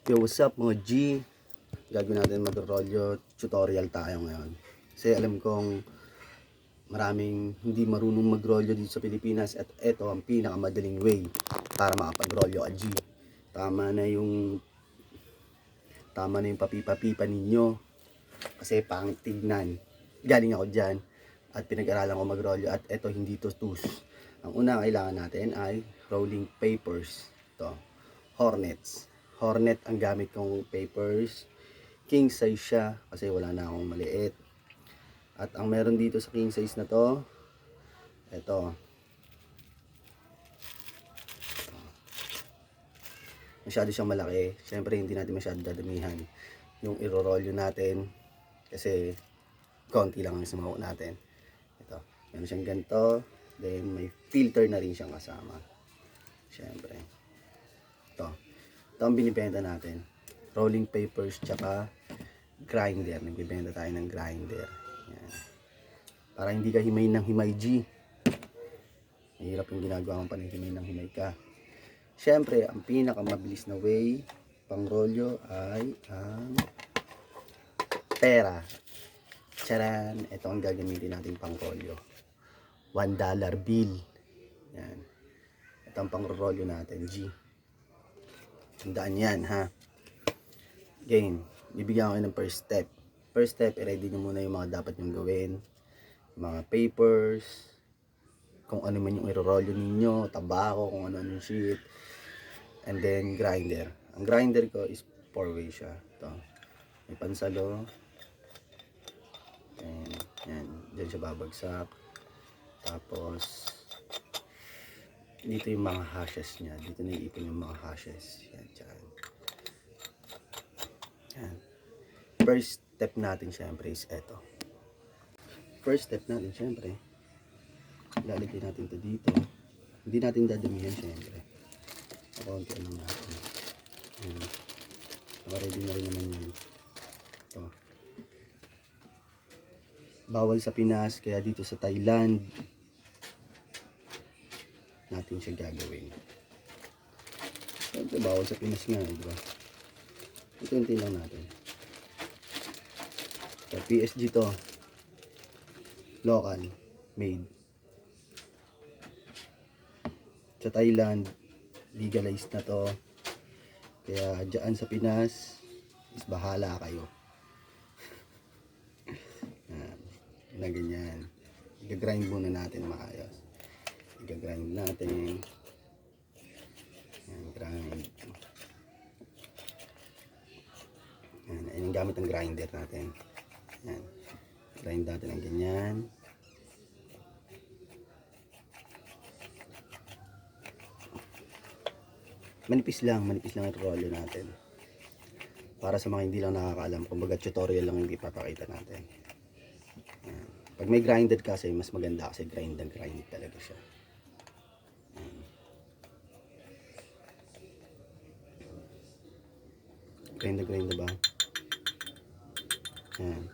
Yo, what's up mga G? Gagawin natin mag-rolyo tutorial tayo ngayon. Kasi alam kong maraming hindi marunong mag-rolyo dito sa Pilipinas at ito ang pinakamadaling way para makapag-rolyo ka G. Tama na yung papipa-pipa ninyo kasi pangit tignan. Galing ako dyan at pinag-aralan ko mag-rolyo at ito hindi to tus. Ang una kailangan natin ay rolling papers. Ito, Hornet ang gamit kong papers. King size siya kasi wala na akong maliit. At ang meron dito sa king size na to, ito. Masyado siyang malaki. Siyempre hindi natin masyado dadamihan yung iro-rolyo natin kasi konti lang ang sumawak natin. Ito. Meron siyang ganito. Then may filter na rin siyang kasama. Siyempre. Ito ang binibenta natin. Rolling papers tsaka grinder. Nagbibenta tayo ng grinder. Yan. Para hindi ka himay ng himay G. Mahirap yung ginagawa kong panihimay ng himay ka. Siyempre, ang pinakamabilis na way pang rolyo ay ang pera. Charan! Ito ang gagamitin natin pang rolyo. $1 bill. Yan. Ito ang pang rolyo natin G. Tandaan yan ha. Again, bibigyan ko kayo ng first step. First step, i-ready nyo muna yung mga dapat nyong gawin. Mga papers, kung ano man yung i-rolyo ninyo, tabako, kung ano yung sheet. And then, grinder. Ang grinder ko is 4-way siya. Ito. May pansalo. And, yan. Diyan siya babagsak. Tapos, dito yung mga hashes niya. Dito naiipon yung mga hashes. Yan, dyan. Yan. First step natin syempre is eto. First step natin syempre, lalagay natin ito dito. Hindi natin dadamihan syempre. Kaunti lang natin. Yan. Ready na rin naman yan. Ito. Bawal sa Pinas, kaya dito sa Thailand, natin siya gagawin. Siyempre, bawal sa Pinas nga, diba? Ito lang natin. So, PSG to. Local. Made. Sa Thailand, legalized na to. Kaya dyan sa Pinas, is bahala kayo. Na ganyan. I-grind muna natin maayos. I-grind natin. Yan, grind. Yan, ayun ang gamit ng grinder natin. Yan. Grind natin ang ganyan. Manipis lang ang rolyo natin. Para sa mga hindi lang nakakaalam, kumbaga tutorial lang yung ipapakita natin. Yan. Pag may grinder kasi, mas maganda kasi grind talaga siya. Yan. Grind ba? Yan.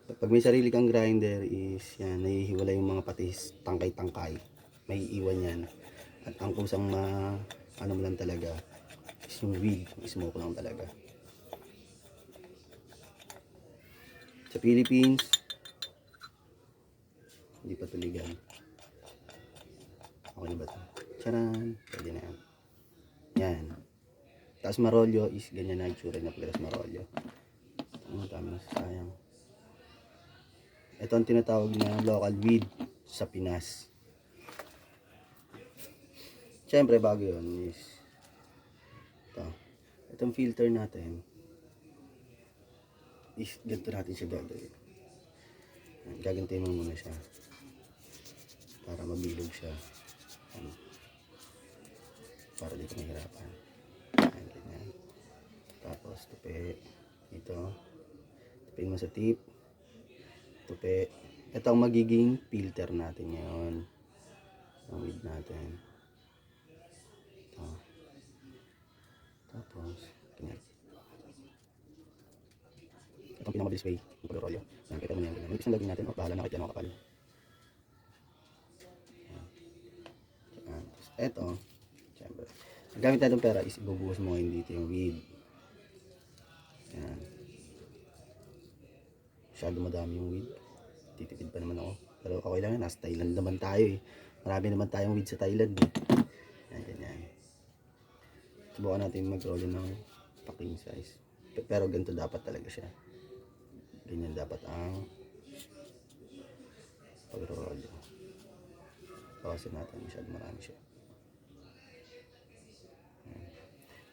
Pag may sarili kang grinder is yan, nahihiwala yung mga patis, tangkay-tangkay. May iwan yan. At ang kusang ano mo lang talaga is yung weed, smoke lang talaga. Sa Philippines, hindi pa tuligan. Okay na ba ito? Charan! Pwede na yan. Yan. Tapos marolyo is ganyan na itsura na pagkatas marolyo. Ang dami na sayang. Ito ang tinatawag na local weed sa Pinas. Siyempre bago yun is ito. Itong filter natin is ganito natin siya gagawin. Gagantiin mo muna siya para mabilog siya. Para di ka mahirapan. Ganyan. Tapos tupi ito. Tupin mo sa tip. Tupi. Ito ang magiging filter natin ngayon. Ang weed natin. Ito. Tapos, ganyan. Ito ang pinakamabilis way ng pag-rolyo. Yan, kita mo na yan. Manipis ang lagay natin. O, bahala na kahit yan ang kapal. Yan. Tapos, ito. Siyempre. Ang gamit natin pera is ibubuhos mo ngayon dito yung weed. masyado madami yung weed. Titipid pa naman ako. Pero okay lang yan, nasa Thailand naman tayo eh. Marami naman tayong weed sa Thailand eh. Yan, ganyan. Subukan natin mag-roll ng king size. Pero ganito dapat talaga siya. Ganyan dapat ang pag-roll. Bawasan natin, masyado marami siya.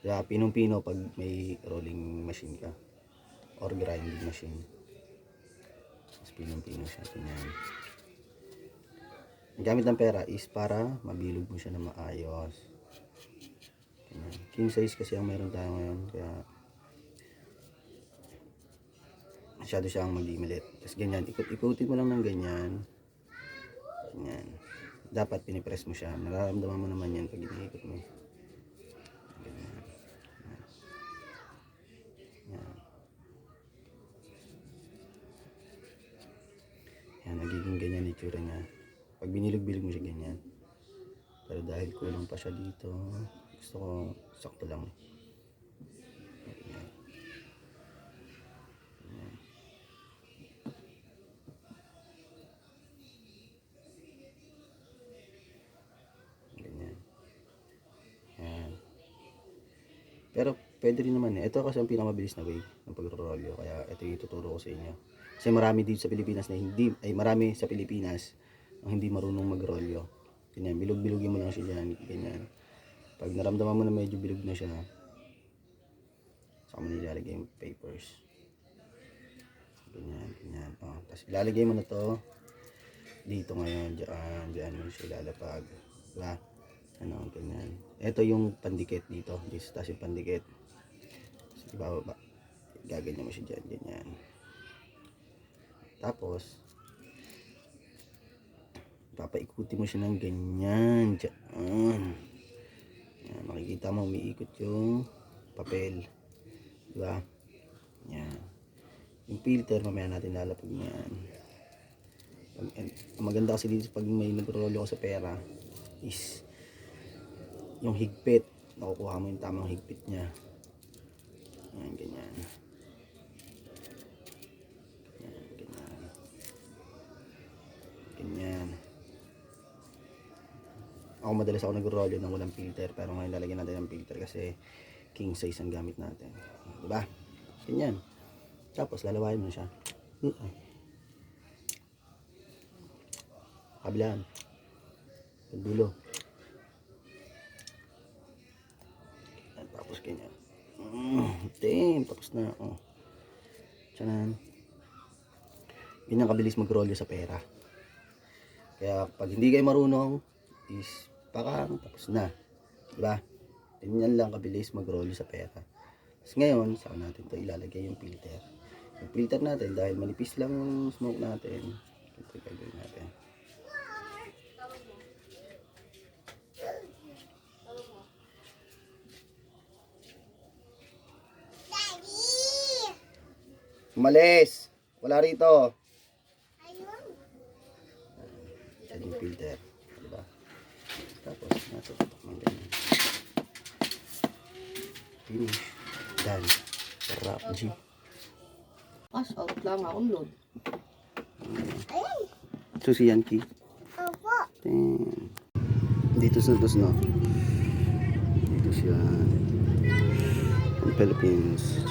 Kaya pinong-pino pag may rolling machine ka or grinding machine. Mas pinong-pino siya. Ganyan. Ang gamit ng pera is para mabilog mo siya na maayos. Ganyan. King size kasi ang meron tayo ngayon. Kaya masyado siyang mag-imilit. Tapos ganyan, ikot-ikutin mo lang ng ganyan. Ganyan. Dapat pinipress mo siya. Nararamdaman mo naman yan pag iniikot mo. Ganyan. Yan. Yan, nagiging ganyan itsura niya. Pag binilog-bilog mo siya ganyan. Pero dahil kulang pa siya dito, gusto ko sakto lang. Ganyan. Ganyan. Ganyan. Yan. Pero pwede rin naman eh. Ito kasi ang pinakamabilis na way ng pag-rolyo. Kaya ito yung ituturo ko sa inyo. Kasi marami dito sa Pilipinas na marami sa Pilipinas ang hindi marunong mag-rolyo. Ganyan, bilog-bilogin mo lang siya dyan. Ganyan. Pag naramdaman mo na medyo bilog na siya, saka mo nilalagay yung papers. Ganyan, ganyan. O, tapos ilalagay mo na to dito ngayon. Diyan mo siya ilalapag. Diba? Ano, ganyan. Ito yung pandikit dito. Tapos yung pandikit. Tapos ibababa. Gaganyan mo siya dyan. Ganyan. Tapos, papaikuti mo siya ng ganyan. Diyan. Yan, makikita mo, umiikot yung papel. Diba? Yan. Yung filter, mamaya natin lalapag yan. Ang maganda kasi dito pag may nag-rollo ko sa pera is yung higpit. Nakukuha mo yung tamang higpit niya. Yan, ganyan. Ganyan. Ako madalas ako nag-rollo ng walang filter, pero ngayon lalagyan natin ng filter kasi king size ang gamit natin. Diba? Ganyan. Tapos lalawain mo siya. Kabilaan. Pagdulo. Tapos ganyan. Tapos na. Oh. Tiyanan. Ganyan kabilis mag-rollo sa pera. Kaya pag hindi kayo marunong is pakang tapos na. Diba? Ganyan lang kabilis mag-rollo sa pera. Tapos ngayon, saan natin ito ilalagay yung filter. Yung filter natin, dahil manipis lang yung smoke natin, ito gagawin natin. Umalis! Wala rito! Yan yung filter. Diba? Tapos, natututok ng ganyan. Finish. Done. Sarap, G. Out lang akong load. Susi yan, Ki. Opo. Dito sa dos, no? Dito siya. Ang Philippines.